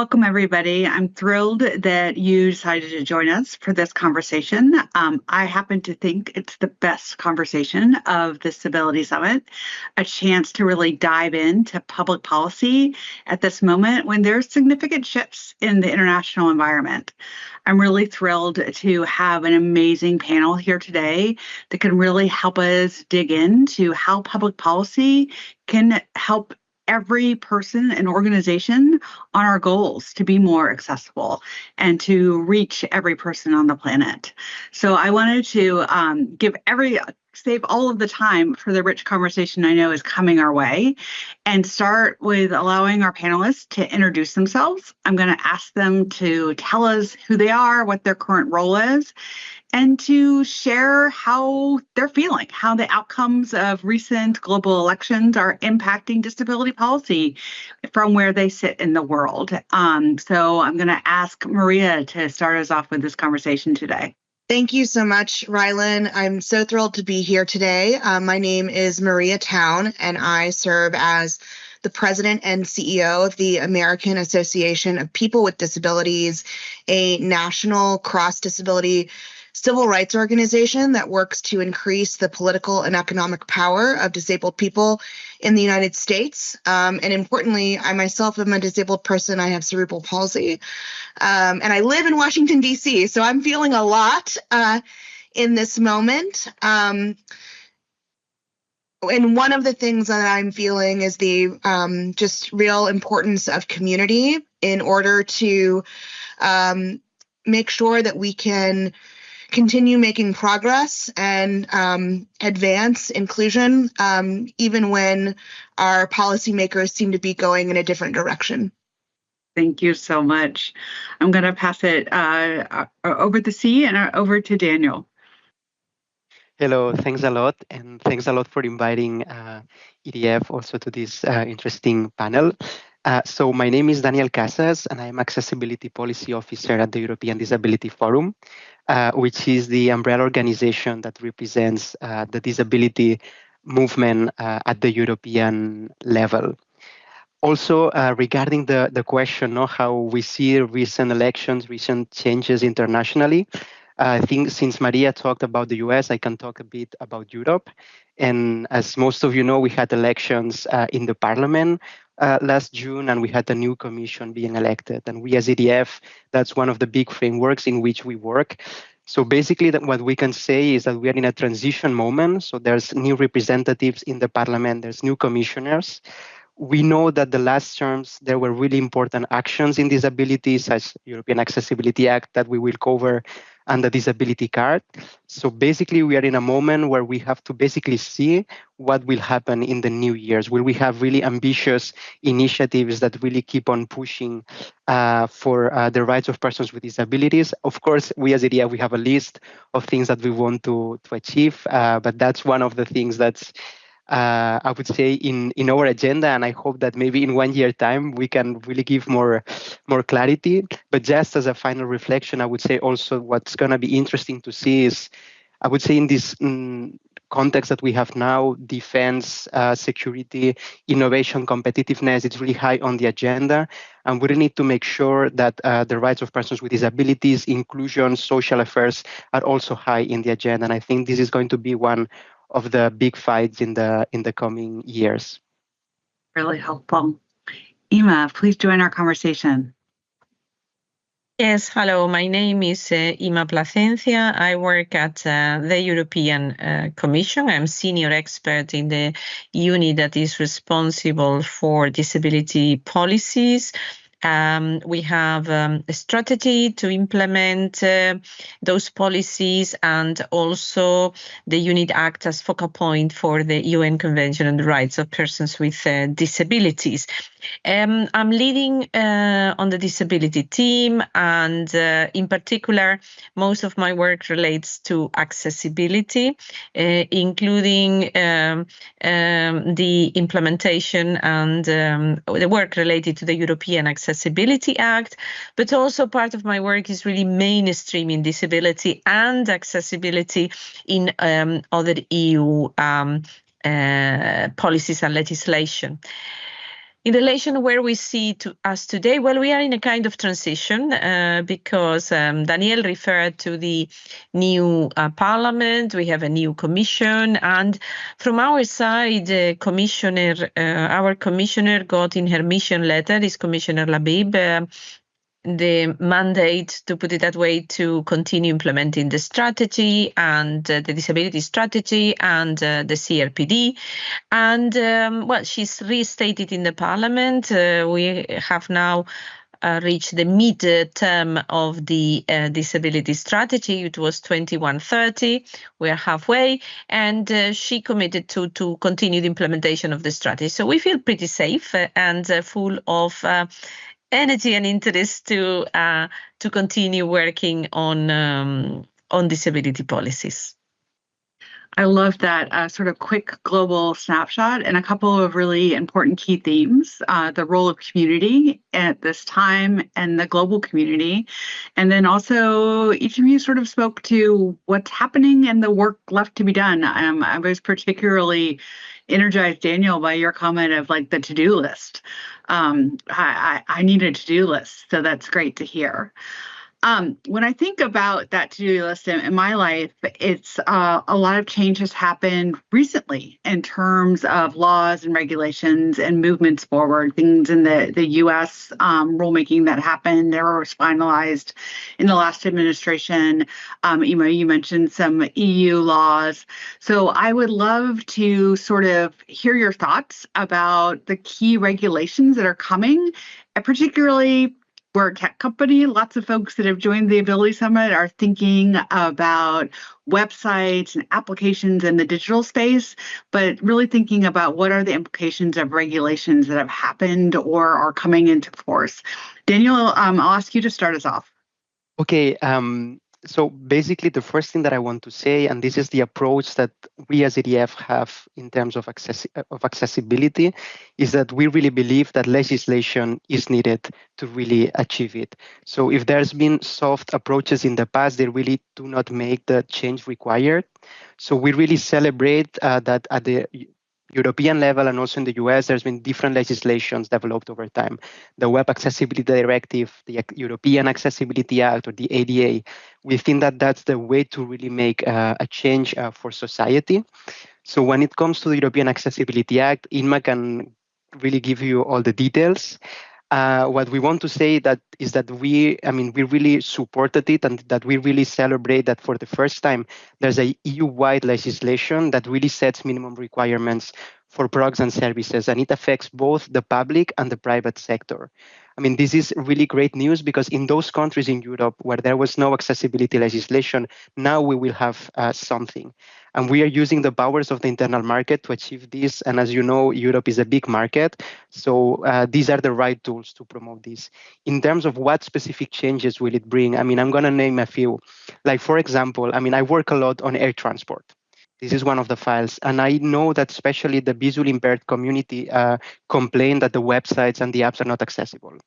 Welcome, everybody. I'm thrilled that you decided to join us for this conversation. I happen to think it's the best conversation of the Disability Summit, a chance to really dive into public policy at this moment when there's significant shifts in the international environment. I'm really thrilled to have an amazing panel here today that can really help us dig into how public policy can help every person and organization on our goals to be more accessible and to reach every person on the planet. So I wanted to save all of the time for the rich conversation I know is coming our way and start with allowing our panelists to introduce themselves. I'm going to ask them to tell us who they are, what their current role is, and to share how they're feeling, how the outcomes of recent global elections are impacting disability policy from where they sit in the world. So I'm going to ask Maria to start us off with this conversation today. Thank you so much, Rylan. I'm so thrilled to be here today. My name is Maria Town, and I serve as the president and CEO of the American Association of People with Disabilities, a national cross-disability civil rights organization that works to increase the political and economic power of disabled people in the United States. And importantly, I myself am a disabled person. I have cerebral palsy, and I live in Washington, D.C., so I'm feeling a lot in this moment. And one of the things that I'm feeling is the just real importance of community in order to make sure that we can continue making progress and advance inclusion, even when our policymakers seem to be going in a different direction. Thank you so much. I'm going to pass it over the sea and over to Daniel. Hello, thanks a lot. And thanks a lot for inviting EDF also to this interesting panel. So my name is Daniel Casas, and I'm Accessibility Policy Officer at the European Disability Forum, which is the umbrella organization that represents the disability movement at the European level. Also, regarding the question of how we see recent elections, recent changes internationally, I think since Maria talked about the US, I can talk a bit about Europe. And as most of you know, we had elections in the parliament last June, and we had a new commission being elected. And we as EDF, that's one of the big frameworks in which we work. So basically what we can say is that we are in a transition moment. So there's new representatives in the parliament, there's new commissioners. We know that the last terms, there were really important actions in disability, such European Accessibility Act that we will cover, and the disability card. So basically, we are in a moment where we have to basically see what will happen in the new years. Will we have really ambitious initiatives that really keep on pushing for the rights of persons with disabilities? Of course, we as EDF, we have a list of things that we want to achieve, but that's one of the things that's I would say in our agenda, and I hope that maybe in 1 year time we can really give more clarity. But just as a final reflection, I would say also what's going to be interesting to see is, I would say in this context that we have now, defense, security, innovation, competitiveness, it's really high on the agenda. And we really need to make sure that the rights of persons with disabilities, inclusion, social affairs are also high in the agenda. And I think this is going to be one of the big fights in the coming years. Really helpful. Ima, please join our conversation. Yes, hello. My name is Ima Placencia. I work at the European Commission. I'm senior expert in the unit that is responsible for disability policies. We have a strategy to implement those policies, and also the unit acts as focal point for the UN Convention on the Rights of Persons with Disabilities. I'm leading on the disability team, and in particular, most of my work relates to accessibility, including the implementation and the work related to the European Accessibility Act, but also part of my work is really mainstreaming disability and accessibility in other EU policies and legislation. In relation where we see to us today, well, we are in a kind of transition because Daniel referred to the new parliament. We have a new commission, and from our side, our commissioner got in her mission letter, is Commissioner Labib, the mandate, to put it that way, to continue implementing the strategy and the disability strategy and the CRPD. And well, she's restated in the parliament. We have now reached the mid-term of the disability strategy. It was 2130. We're halfway, and she committed to continue the implementation of the strategy. So we feel pretty safe and full of energy and interest to continue working on disability policies. I love that sort of quick global snapshot and a couple of really important key themes, the role of community at this time and the global community. And then also each of you sort of spoke to what's happening and the work left to be done. I was particularly energized, Daniel, by your comment of like the to-do list. I need a to-do list, so that's great to hear. When I think about that to-do list in my life, it's a lot of change has happened recently in terms of laws and regulations and movements forward. Things in the U.S. Rulemaking that happened, they were finalized in the last administration. You mentioned some EU laws. So I would love to sort of hear your thoughts about the key regulations that are coming, and particularly we're a tech company. Lots of folks that have joined the Ability Summit are thinking about websites and applications in the digital space, but really thinking about what are the implications of regulations that have happened or are coming into force. Daniel, I'll ask you to start us off. Okay, so basically the first thing that I want to say, and this is the approach that we as EDF have in terms of accessibility, is that we really believe that legislation is needed to really achieve it. So if there's been soft approaches in the past, they really do not make the change required. So we really celebrate that at the European level and also in the US, there's been different legislations developed over time. The Web Accessibility Directive, the European Accessibility Act, or the ADA. We think that that's the way to really make a change for society. So when it comes to the European Accessibility Act, Inma can really give you all the details. What we want to say is that we really supported it, and that we really celebrate that for the first time there's a EU-wide legislation that really sets minimum requirements for products and services, and it affects both the public and the private sector. I mean, this is really great news because in those countries in Europe where there was no accessibility legislation, now we will have something. And we are using the powers of the internal market to achieve this. And as you know, Europe is a big market. So these are the right tools to promote this. In terms of what specific changes will it bring, I mean, I'm going to name a few. Like, for example, I mean, I work a lot on air transport. This is one of the files. And I know that especially the visually impaired community complain that the websites and the apps are not accessible.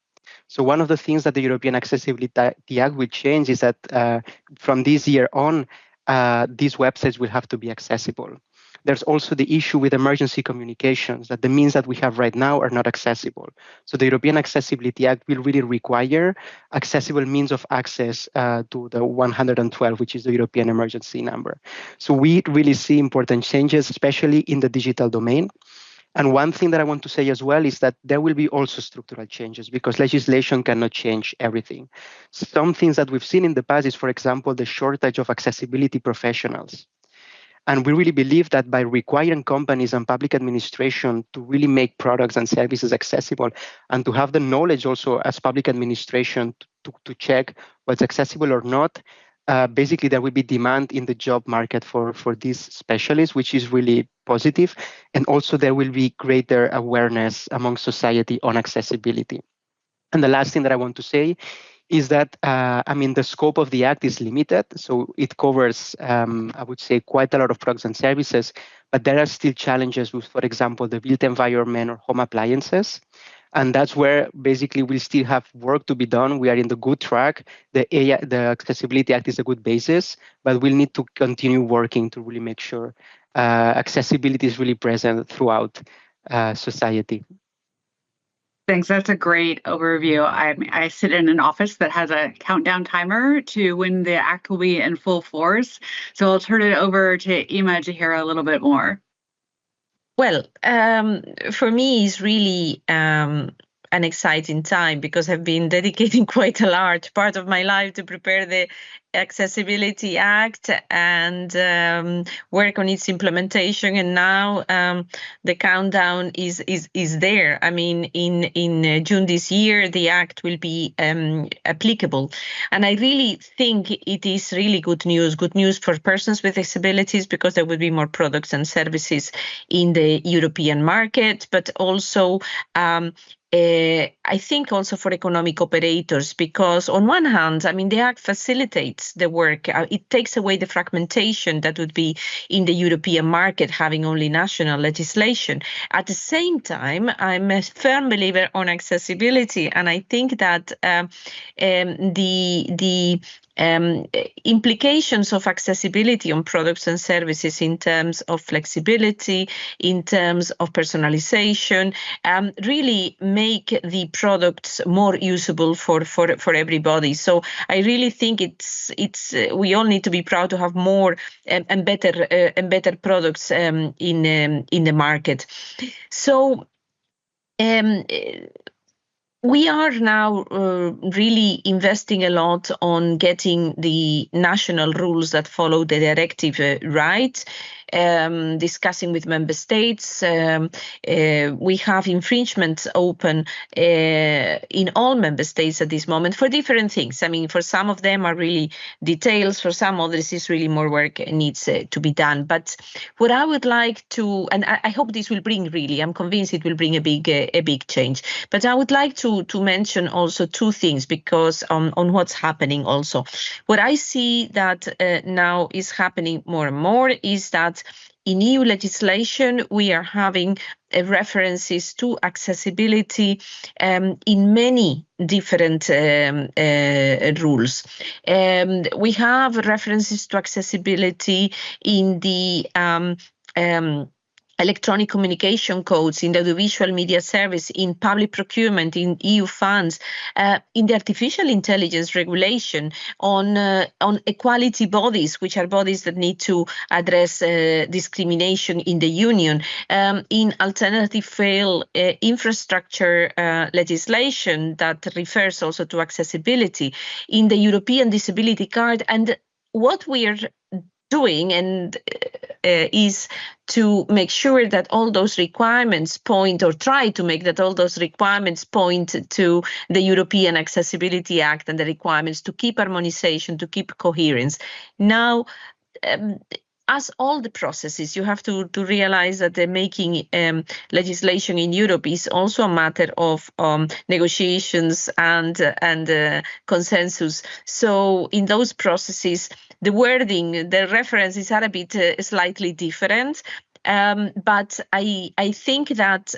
So one of the things that the European Accessibility Act will change is that from this year on, these websites will have to be accessible. There's also the issue with emergency communications, that the means that we have right now are not accessible. So the European Accessibility Act will really require accessible means of access to the 112, which is the European emergency number. So we really see important changes, especially in the digital domain. And one thing that I want to say as well is that there will be also structural changes because legislation cannot change everything. Some things that we've seen in the past is, for example, the shortage of accessibility professionals. And we really believe that by requiring companies and public administration to really make products and services accessible and to have the knowledge also as public administration to check what's accessible or not, basically there will be demand in the job market for these specialists, which is really positive. And also there will be greater awareness among society on accessibility. And the last thing that I want to say is that, the scope of the act is limited. So it covers, I would say, quite a lot of products and services, but there are still challenges with, for example, the built environment or home appliances. And that's where basically we still have work to be done. We are in the good track. The Accessibility Act is a good basis, but we'll need to continue working to really make sure accessibility is really present throughout society. Thanks. That's a great overview. I sit in an office that has a countdown timer to when the act will be in full force. So I'll turn it over to Ima to hear a little bit more. Well, for me, it's really an exciting time because I've been dedicating quite a large part of my life to prepare the Accessibility Act and work on its implementation. And now the countdown is there. I mean, in June this year, the act will be applicable. And I really think it is really good news for persons with disabilities, because there will be more products and services in the European market, but also I think also for economic operators, because on one hand, I mean, the Act facilitates the work. It takes away the fragmentation that would be in the European market, having only national legislation. At the same time, I'm a firm believer on accessibility, and I think that the implications of accessibility on products and services in terms of flexibility, in terms of personalization, really make the products more usable for everybody. So I really think we all need to be proud to have more and better products in the market. So we are now really investing a lot on getting the national rules that follow the directive right. Discussing with member states. We have infringements open in all member states at this moment for different things. I mean, for some of them are really details, for some others is really more work needs to be done. But what I would like to, and I hope this will bring really, I'm convinced it will bring a big change. But I would like to mention also two things, because on what's happening also. What I see that now is happening more and more is that in EU legislation, we are having references to accessibility in many different rules. We have references to accessibility in the electronic communication codes, in the audiovisual media service, in public procurement, in EU funds, in the artificial intelligence regulation, on equality bodies, which are bodies that need to address discrimination in the Union, in alternative fuel infrastructure legislation that refers also to accessibility, in the European Disability Card. And what we are doing is to make sure that all those requirements point, or try to make that all those requirements point to the European Accessibility Act and the requirements to keep harmonization, to keep coherence. Now, as all the processes, you have to realize that the making legislation in Europe is also a matter of negotiations and consensus. So in those processes, the wording, the references are a bit slightly different. But I think that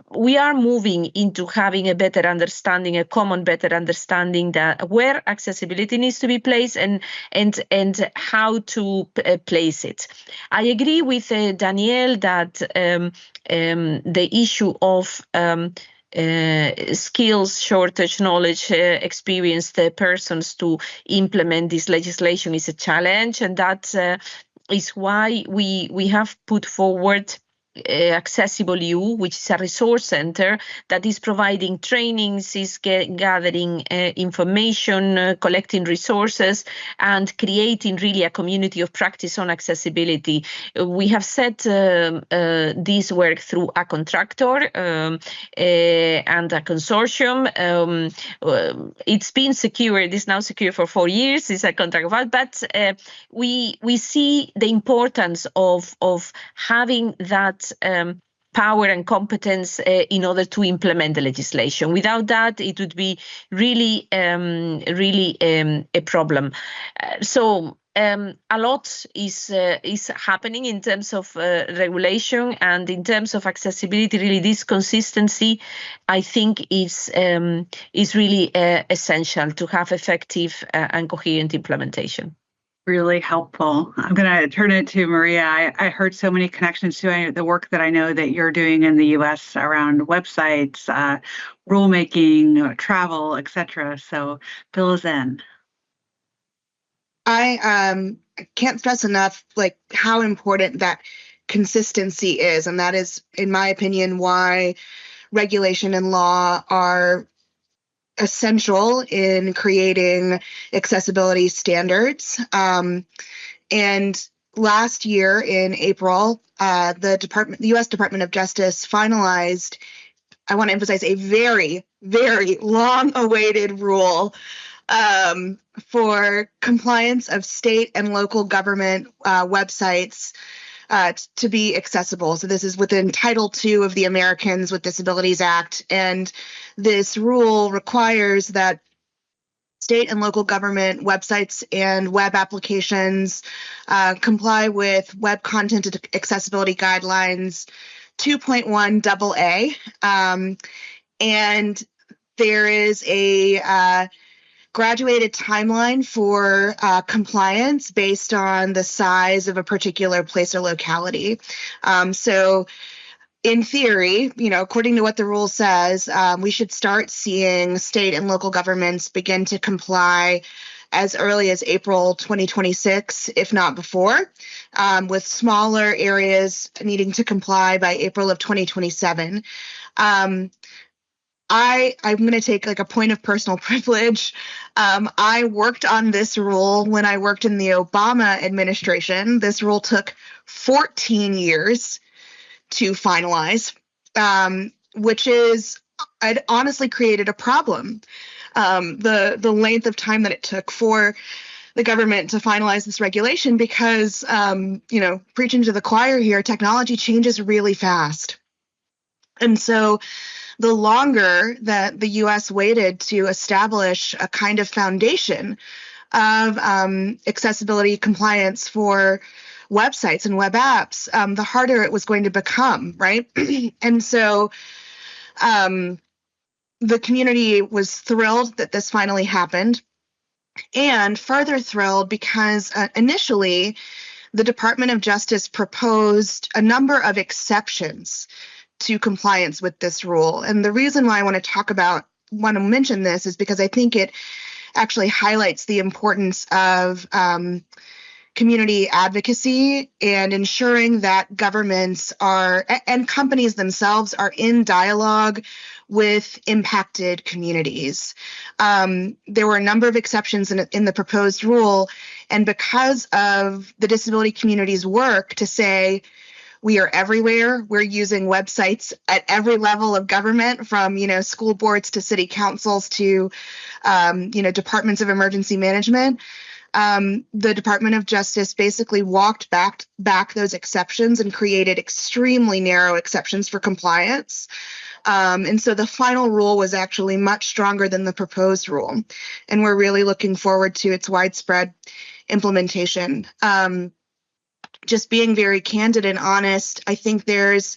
we are moving into having a better understanding, a common better understanding that where accessibility needs to be placed and how to place it. I agree with Danielle that the issue of skills shortage, knowledge, experienced persons to implement this legislation is a challenge, and that is why we have put forward Accessible EU, which is a resource center that is providing trainings, is gathering information, collecting resources, and creating really a community of practice on accessibility. We have set this work through a contractor and a consortium. It's been secure. It is now secure for 4 years. It's a contract, but we see the importance of having that power and competence in order to implement the legislation. Without that, it would be really a problem. So a lot is happening in terms of regulation, and in terms of accessibility. Really, this consistency, I think, is really essential to have effective and coherent implementation. Really helpful. I'm going to turn it to Maria. I heard so many connections to the work that I know that you're doing in the U.S. around websites, rulemaking, travel, etc. So fill us in. I can't stress enough like how important that consistency is, and that is, in my opinion, why regulation and law are essential in creating accessibility standards. And last year in April, the U.S. Department of Justice finalized, I want to emphasize, a very, very long-awaited rule for compliance of state and local government websites to be accessible. So this is within Title II of the Americans with Disabilities Act, and this rule requires that state and local government websites and web applications comply with Web Content Accessibility Guidelines 2.1 AA. And there is a graduated timeline for compliance based on the size of a particular place or locality. So in theory, according to what the rule says, we should start seeing state and local governments begin to comply as early as April 2026, if not before, with smaller areas needing to comply by April of 2027. I'm going to take like a point of personal privilege. I worked on this rule when I worked in the Obama administration. This rule took 14 years to finalize, which is, it honestly created a problem. The length of time that it took for the government to finalize this regulation, because, preaching to the choir here, technology changes really fast. And so the longer that the US waited to establish a kind of foundation of accessibility compliance for websites and web apps, the harder it was going to become, right? And so the community was thrilled that this finally happened, and further thrilled because initially the Department of Justice proposed a number of exceptions to compliance with this rule. And the reason why I want to mention this is because I think it actually highlights the importance of community advocacy and ensuring that governments and companies themselves are in dialogue with impacted communities. There were a number of exceptions in the proposed rule, and because of the disability community's work to say, we are everywhere. We're using websites at every level of government, from school boards to city councils to departments of emergency management. The Department of Justice basically walked back those exceptions and created extremely narrow exceptions for compliance. And so the final rule was actually much stronger than the proposed rule, and we're really looking forward to its widespread implementation. Just being very candid and honest, I think there's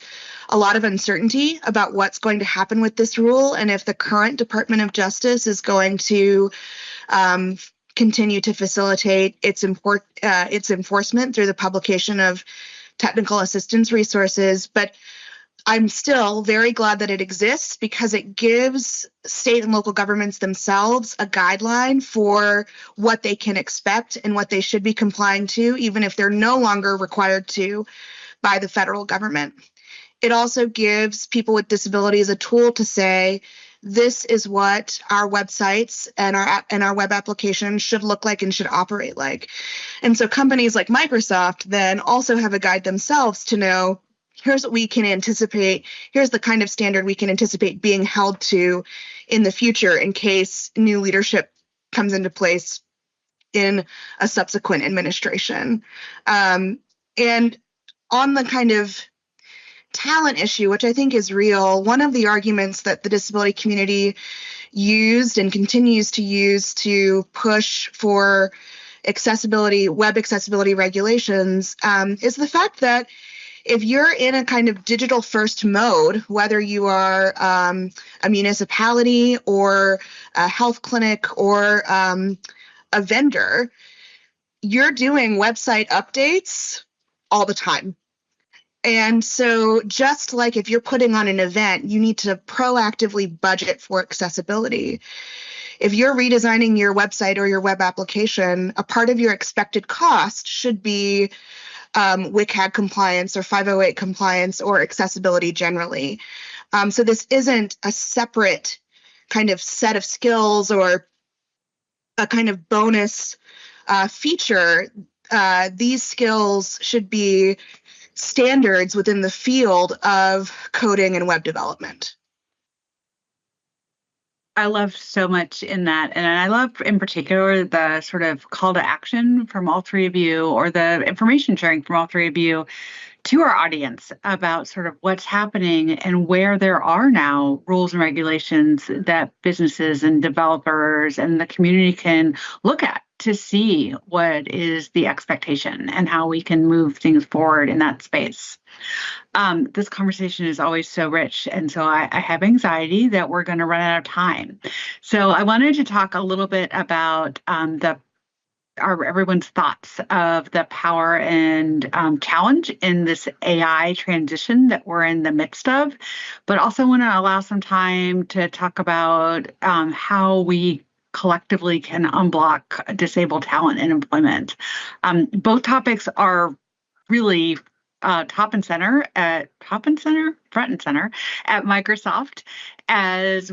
a lot of uncertainty about what's going to happen with this rule, and if the current Department of Justice is going to continue to facilitate its enforcement through the publication of technical assistance resources. But I'm still very glad that it exists, because it gives state and local governments themselves a guideline for what they can expect and what they should be complying to, even if they're no longer required to by the federal government. It also gives people with disabilities a tool to say, this is what our websites and our web applications should look like and should operate like. And so companies like Microsoft then also have a guide themselves to know, here's what we can anticipate. Here's the kind of standard we can anticipate being held to in the future in case new leadership comes into place in a subsequent administration. And on the kind of talent issue, which I think is real, one of the arguments that the disability community used and continues to use to push for web accessibility regulations is the fact that if you're in a kind of digital first mode, whether you are a municipality or a health clinic or a vendor, you're doing website updates all the time. And so just like if you're putting on an event, you need to proactively budget for accessibility. If you're redesigning your website or your web application, a part of your expected cost should be WCAG compliance or 508 compliance or accessibility generally. So this isn't a separate kind of set of skills or a kind of bonus feature. These skills should be standards within the field of coding and web development. I love so much in that. And I love in particular the sort of call to action from all three of you, or the information sharing from all three of you to our audience about sort of what's happening and where there are now rules and regulations that businesses and developers and the community can look at to see what is the expectation and how we can move things forward in that space. This conversation is always so rich, and so I have anxiety that we're going to run out of time. So I wanted to talk a little bit about everyone's thoughts of the power and challenge in this AI transition that we're in the midst of, but also want to allow some time to talk about how we collectively can unblock disabled talent in employment. Both topics are really front and center at Microsoft, as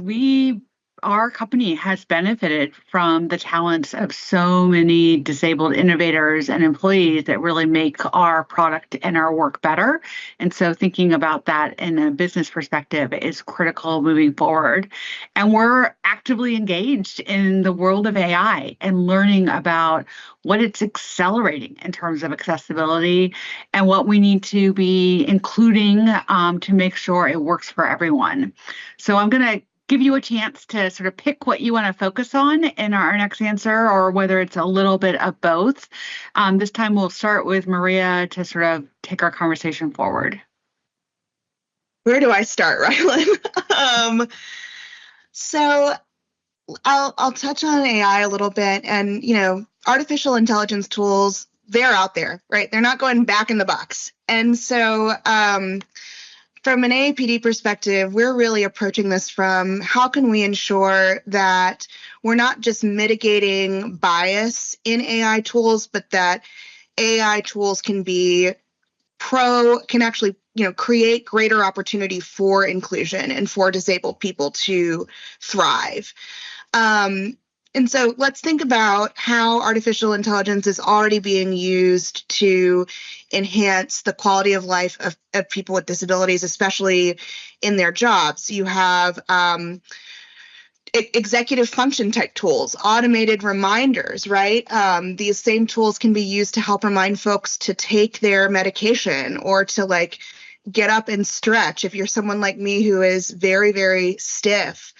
our company has benefited from the talents of so many disabled innovators and employees that really make our product and our work better. And so thinking about that in a business perspective is critical moving forward. And we're actively engaged in the world of AI and learning about what it's accelerating in terms of accessibility and what we need to be including to make sure it works for everyone. So I'm going to give you a chance to sort of pick what you want to focus on in our next answer, or whether it's a little bit of both. This time we'll start with Maria to sort of take our conversation forward. Where do I start, Rylan? So I'll touch on AI a little bit, and artificial intelligence tools, they're out there, right? They're not going back in the box. And so from an AAPD perspective, we're really approaching this from how can we ensure that we're not just mitigating bias in AI tools, but that AI tools can actually create greater opportunity for inclusion and for disabled people to thrive. And so let's think about how artificial intelligence is already being used to enhance the quality of life of people with disabilities, especially in their jobs. You have executive function type tools, automated reminders, right? These same tools can be used to help remind folks to take their medication or to get up and stretch if you're someone like me who is very, very stiff.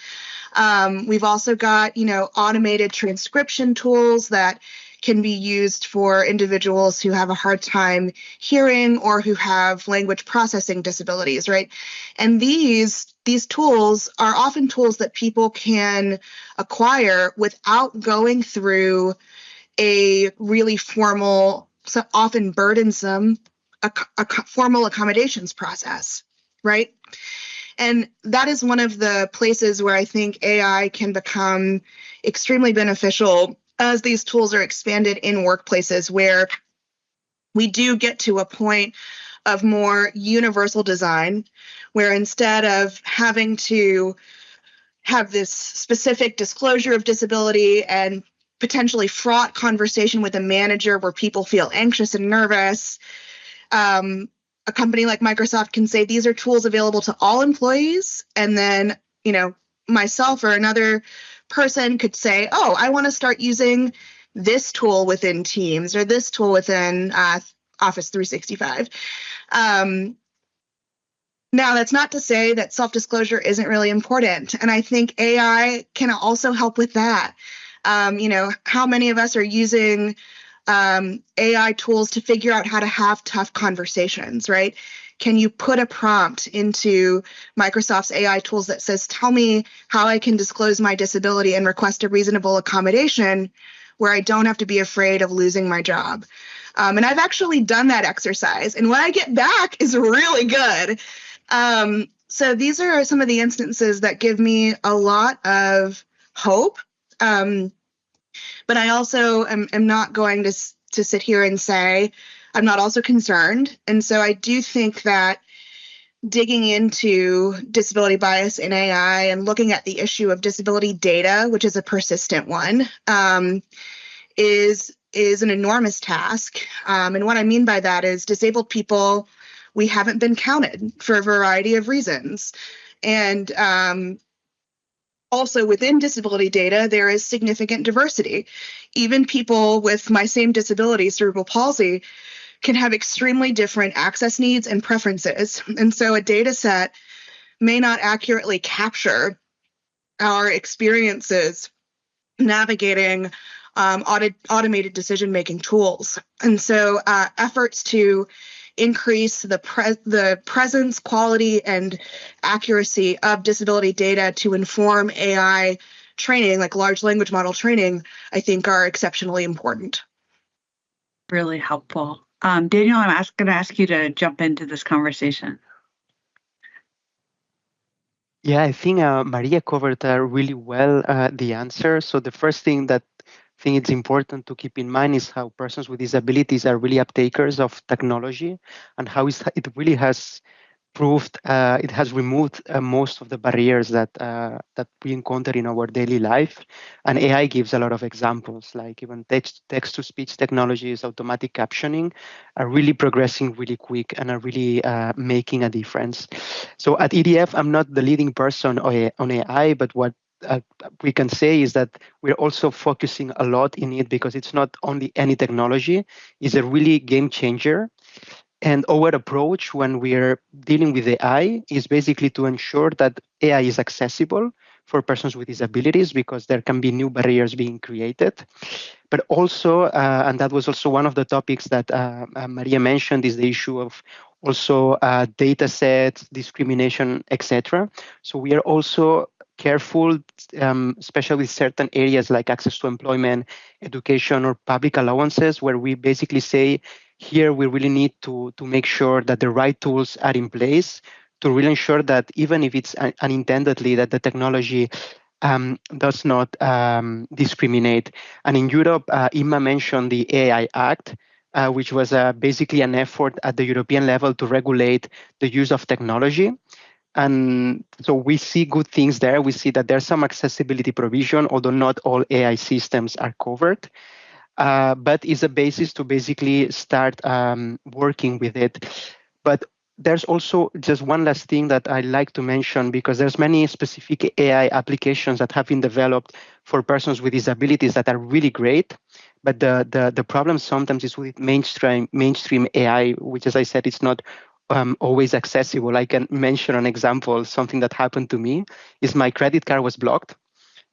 We've also got, automated transcription tools that can be used for individuals who have a hard time hearing or who have language processing disabilities, right? And these tools are often tools that people can acquire without going through a really formal, so often burdensome, formal accommodations process, right? And that is one of the places where I think AI can become extremely beneficial as these tools are expanded in workplaces where we do get to a point of more universal design, where instead of having to have this specific disclosure of disability and potentially fraught conversation with a manager where people feel anxious and nervous, a company like Microsoft can say these are tools available to all employees, and then myself or another person could say, oh, I want to start using this tool within Teams or this tool within Office 365. Now, that's not to say that self-disclosure isn't really important, and I think AI can also help with that. How many of us are using AI tools to figure out how to have tough conversations, right? Can you put a prompt into Microsoft's AI tools that says, tell me how I can disclose my disability and request a reasonable accommodation where I don't have to be afraid of losing my job. And I've actually done that exercise, and what I get back is really good. So these are some of the instances that give me a lot of hope. But I also am not going to sit here and say I'm not also concerned. And so I do think that digging into disability bias in AI and looking at the issue of disability data, which is a persistent one, is an enormous task. And what I mean by that is disabled people, we haven't been counted for a variety of reasons. And also within disability data, there is significant diversity. Even people with my same disability, cerebral palsy, can have extremely different access needs and preferences. And so a data set may not accurately capture our experiences navigating automated decision-making tools. And so efforts to increase the presence, quality, and accuracy of disability data to inform AI training, like large language model training, I think are exceptionally important. Really helpful. Daniel, I'm going to ask you to jump into this conversation. Yeah, I think Maria covered really well the answer. So the first thing that I think it's important to keep in mind is how persons with disabilities are really uptakers of technology, and how it really has proved it has removed most of the barriers that we encounter in our daily life. And AI gives a lot of examples, like even text to speech technologies, automatic captioning, are really progressing really quick and are really making a difference. So at EDF, I'm not the leading person on AI, but what we can say is that we're also focusing a lot in it, because it's not only any technology, it's a really game changer. And our approach when we're dealing with AI is basically to ensure that AI is accessible for persons with disabilities, because there can be new barriers being created. But also, and that was also one of the topics that Maria mentioned, is the issue of also data sets, discrimination, etc. So we are also careful, especially with certain areas like access to employment, education, or public allowances, where we basically say, here we really need to make sure that the right tools are in place to really ensure that even if it's unintendedly, that the technology does not discriminate. And in Europe, Imma mentioned the AI Act, which was basically an effort at the European level to regulate the use of technology. And so we see good things there. We see that there's some accessibility provision, although not all AI systems are covered. But is a basis to basically start working with it. But there's also just one last thing that I like to mention, because there's many specific AI applications that have been developed for persons with disabilities that are really great. But the problem sometimes is with mainstream AI, which, as I said, it's not always accessible. I can mention an example. Something that happened to me is my credit card was blocked,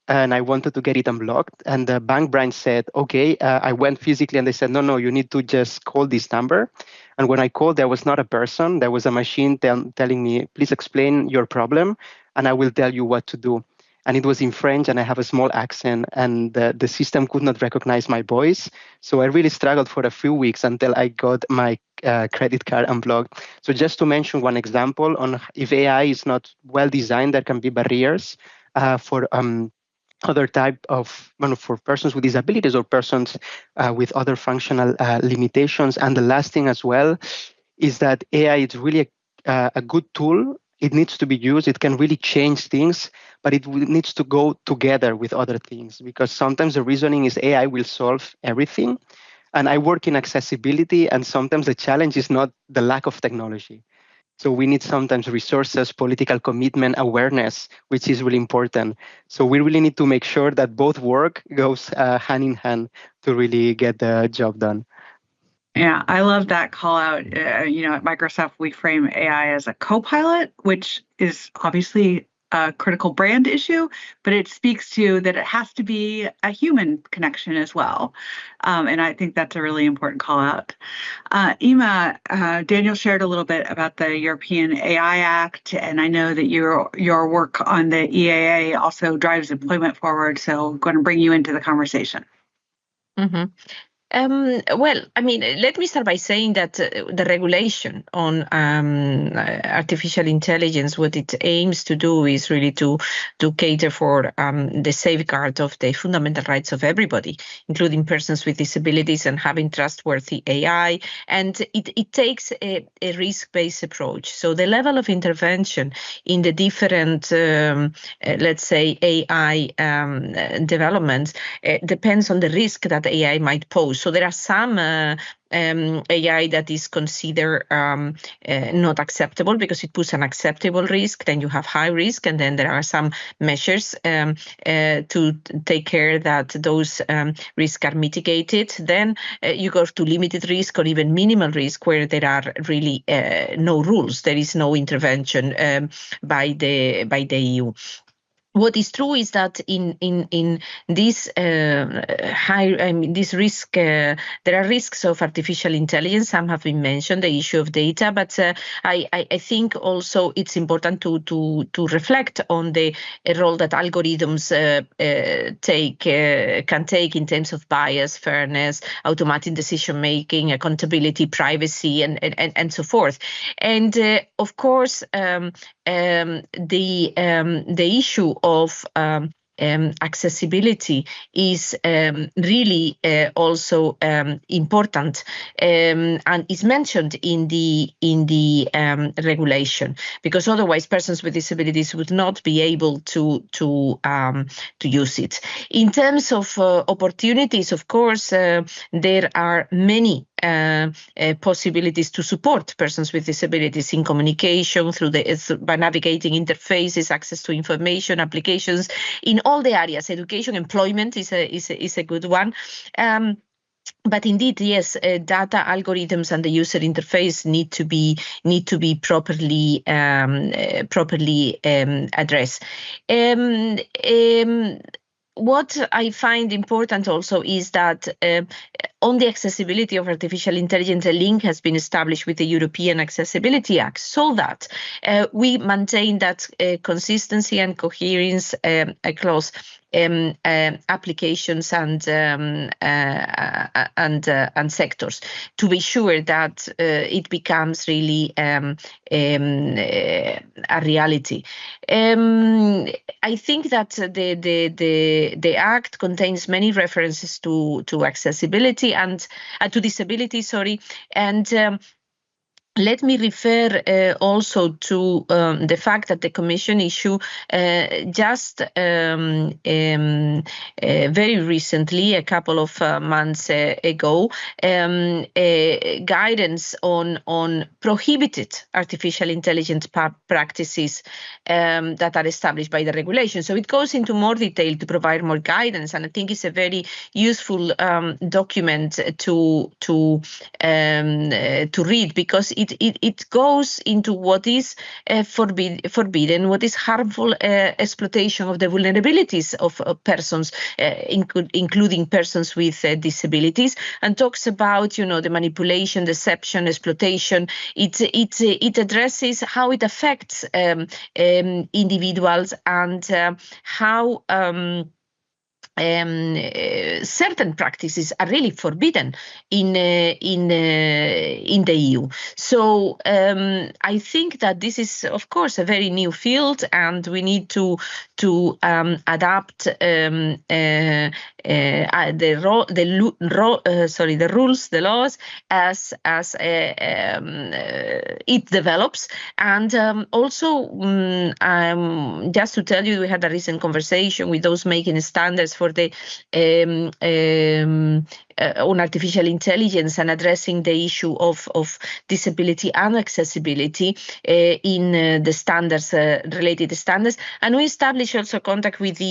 and I wanted to get it unblocked. And the bank branch said, okay, I went physically, and they said, no, you need to just call this number. And when I called, there was not a person, there was a machine telling me, please explain your problem, and I will tell you what to do. And it was in French, and I have a small accent, and the system could not recognize my voice. So I really struggled for a few weeks until I got my credit card unblocked. So just to mention one example on if AI is not well designed, there can be barriers for other type of, for persons with disabilities or persons with other functional limitations. And the last thing as well is that AI is really a good tool. It needs to be used. It can really change things, but it needs to go together with other things, because sometimes the reasoning is AI will solve everything. And I work in accessibility, and sometimes the challenge is not the lack of technology. So we need sometimes resources, political commitment, awareness, which is really important. So we really need to make sure that both work goes hand in hand to really get the job done. Yeah, I love that call out. At Microsoft, we frame AI as a co-pilot, which is obviously a critical brand issue, but it speaks to that it has to be a human connection as well. And I think that's a really important call out. Ima, Daniel shared a little bit about the European AI Act, and I know that your work on the EAA also drives employment forward. So I'm going to bring you into the conversation. Mm-hmm. Well, I mean, let me start by saying that the regulation on artificial intelligence, what it aims to do is really to cater for the safeguard of the fundamental rights of everybody, including persons with disabilities, and having trustworthy AI. And it takes a risk-based approach. So the level of intervention in the different, let's say, AI developments depends on the risk that AI might pose. So there are some AI that is considered not acceptable because it puts an acceptable risk. Then you have high risk, and then there are some measures to take care that those risks are mitigated. Then you go to limited risk or even minimal risk, where there are really no rules. There is no intervention by the EU. What is true is that in this this risk, there are risks of artificial intelligence. Some have been mentioned, the issue of data, but I think also it's important to reflect on the role that algorithms can take in terms of bias, fairness, automatic decision making, accountability, privacy, and so forth. And of course, the issue of accessibility is really also important and is mentioned in the regulation, because otherwise persons with disabilities would not be able to use it. In terms of opportunities, of course, there are many possibilities to support persons with disabilities in communication by navigating interfaces, access to information, applications in all the areas. Education, employment is a good one. But indeed, yes, data algorithms and the user interface need to be properly addressed. What I find important also is that on the accessibility of artificial intelligence, a link has been established with the European Accessibility Act, so that we maintain that consistency and coherence across applications and sectors, to be sure that it becomes really a reality. I think that the Act contains many references to accessibility and to disability, and let me refer also to the fact that the Commission issued just very recently, a couple of months ago, guidance on prohibited artificial intelligence practices that are established by the regulation. So it goes into more detail to provide more guidance, and I think it's a very useful document to read, because it goes into what is forbidden, what is harmful exploitation of the vulnerabilities of persons, including persons with disabilities, and talks about the manipulation, deception, exploitation. It addresses how it affects individuals and how certain practices are really forbidden in the EU. So I think that this is, of course, a very new field, and we need to adapt the rules, the laws, as it develops. And also, just to tell you, we had a recent conversation with those making standards for the on artificial intelligence and addressing the issue of disability and accessibility in the standards, related standards. And we established also contact with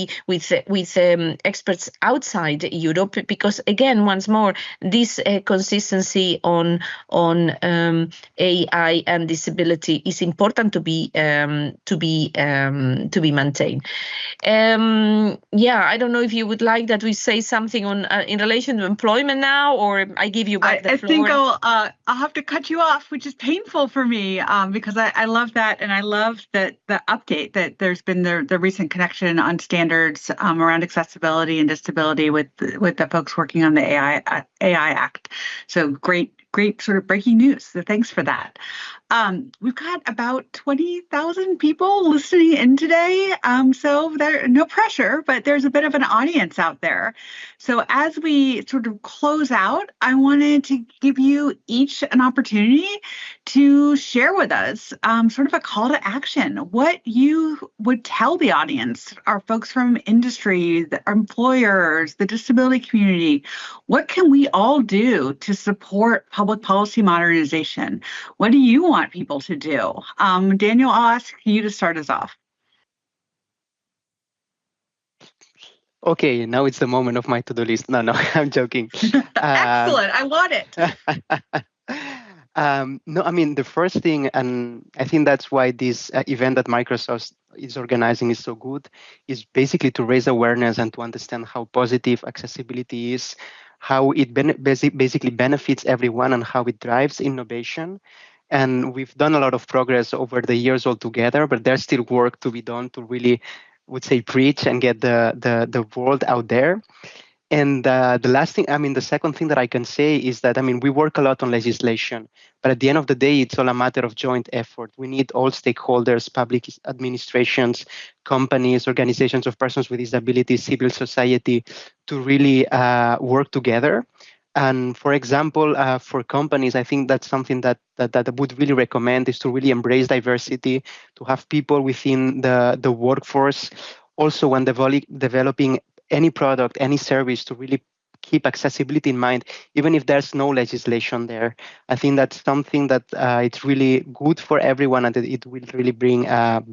experts outside Europe, because again, once more, this consistency on AI and disability is important to be maintained. Yeah, I don't know if you would like that we say something on in relation to employment employment now, or I give you back the I floor? think I'll have to cut you off, which is painful for me, because I love that, and I love that the update that there's been the recent connection on standards around accessibility and disability with the folks working on the AI Act. So great sort of breaking news. So thanks for that. We've got about 20,000 people listening in today. So there, no pressure, but there's a bit of an audience out there. So as we sort of close out, I wanted to give you each an opportunity to share with us sort of a call to action. What you would tell the audience, our folks from industry, the employers, the disability community. What can we all do to support public policy modernization? What do you want people to do? Daniel, I'll ask you to start us off. Okay, now it's the moment of my to-do list. No, I'm joking. Excellent. I want it. No, I mean, the first thing, and I think that's why this event that Microsoft is organizing is so good, is basically to raise awareness and to understand how positive accessibility is, how it basically benefits everyone, and how it drives innovation. And we've done a lot of progress over the years altogether, but there's still work to be done to really, would say, preach and get the world out there. And the last thing, I mean, the second thing that I can say is that, I mean, we work a lot on legislation, but at the end of the day, it's all a matter of joint effort. We need all stakeholders, public administrations, companies, organizations of persons with disabilities, civil society, to really work together. And for example, for companies, I think that's something that I would really recommend is to really embrace diversity, to have people within the workforce. Also, when developing any product, any service, to really keep accessibility in mind, even if there's no legislation there. I think that's something that it's really good for everyone, and that it will really bring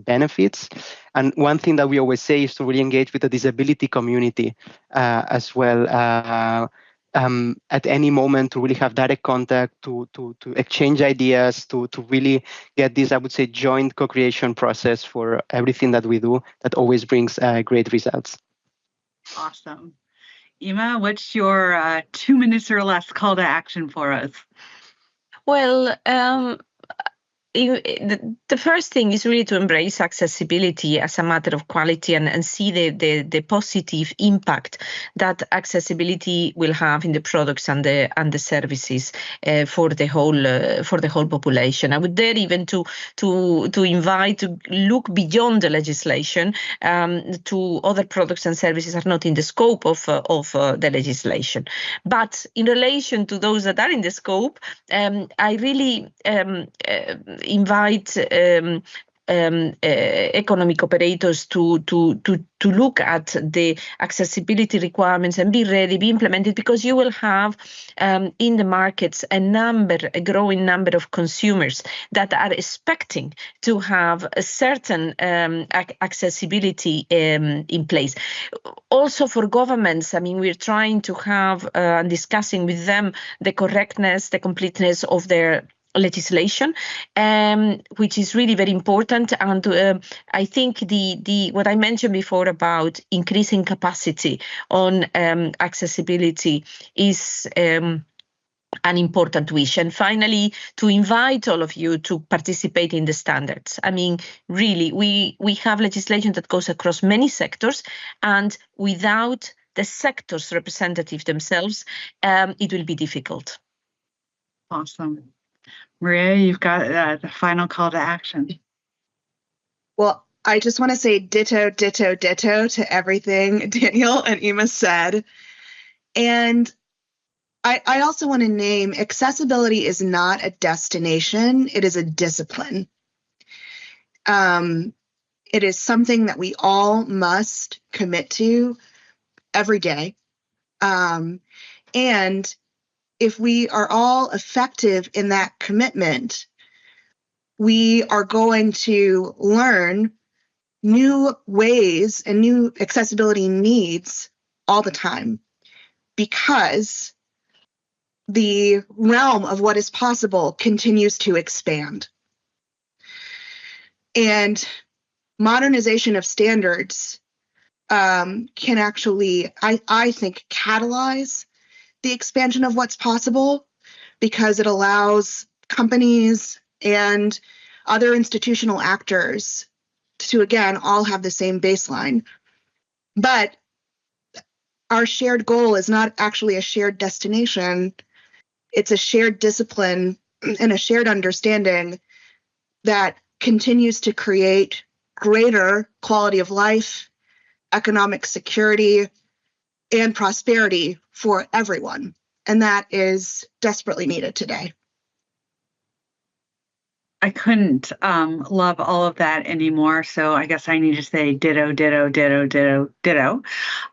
benefits. And one thing that we always say is to really engage with the disability community as well. At any moment, to really have direct contact, to exchange ideas, to really get this, I would say, joint co-creation process for everything that we do, that always brings great results. Awesome. Ima, what's your 2 minutes or less call to action for us? Well, the first thing is really to embrace accessibility as a matter of quality and see the positive impact that accessibility will have in the products and the services for the whole population. I would dare even to invite to look beyond the legislation to other products and services are not in the scope of the legislation. But in relation to those that are in the scope, I really invite economic operators to look at the accessibility requirements and be ready, be implemented, because you will have in the markets a growing number of consumers that are expecting to have a certain accessibility in place. Also for governments, I mean, we're trying to have and discussing with them the correctness, the completeness of their legislation, which is really very important. And I think the what I mentioned before about increasing capacity on accessibility is an important wish. And finally, to invite all of you to participate in the standards. I mean, really, we have legislation that goes across many sectors, and without the sectors representative themselves, it will be difficult. Awesome. Maria, you've got the final call to action. Well, I just want to say ditto, ditto, ditto to everything Daniel and Ima said. And I also want to name accessibility is not a destination, it is a discipline. It is something that we all must commit to every day. And if we are all effective in that commitment, we are going to learn new ways and new accessibility needs all the time, because the realm of what is possible continues to expand. And modernization of standards can actually, I think, catalyze the expansion of what's possible because it allows companies and other institutional actors to, again, all have the same baseline. But our shared goal is not actually a shared destination. It's a shared discipline and a shared understanding that continues to create greater quality of life, economic security, and prosperity for everyone. And that is desperately needed today. I couldn't love all of that anymore. So I guess I need to say ditto, ditto, ditto, ditto, ditto.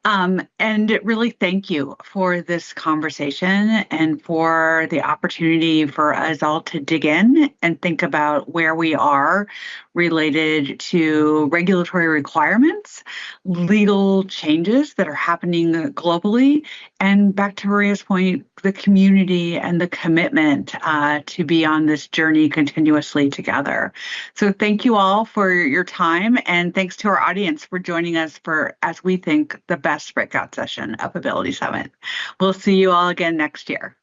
And really thank you for this conversation and for the opportunity for us all to dig in and think about where we are related to regulatory requirements, legal changes that are happening globally, and back to Maria's point, the community and the commitment to be on this journey continuously together. So thank you all for your time, and thanks to our audience for joining us for, as we think, the best breakout session of Ability Summit. We'll see you all again next year.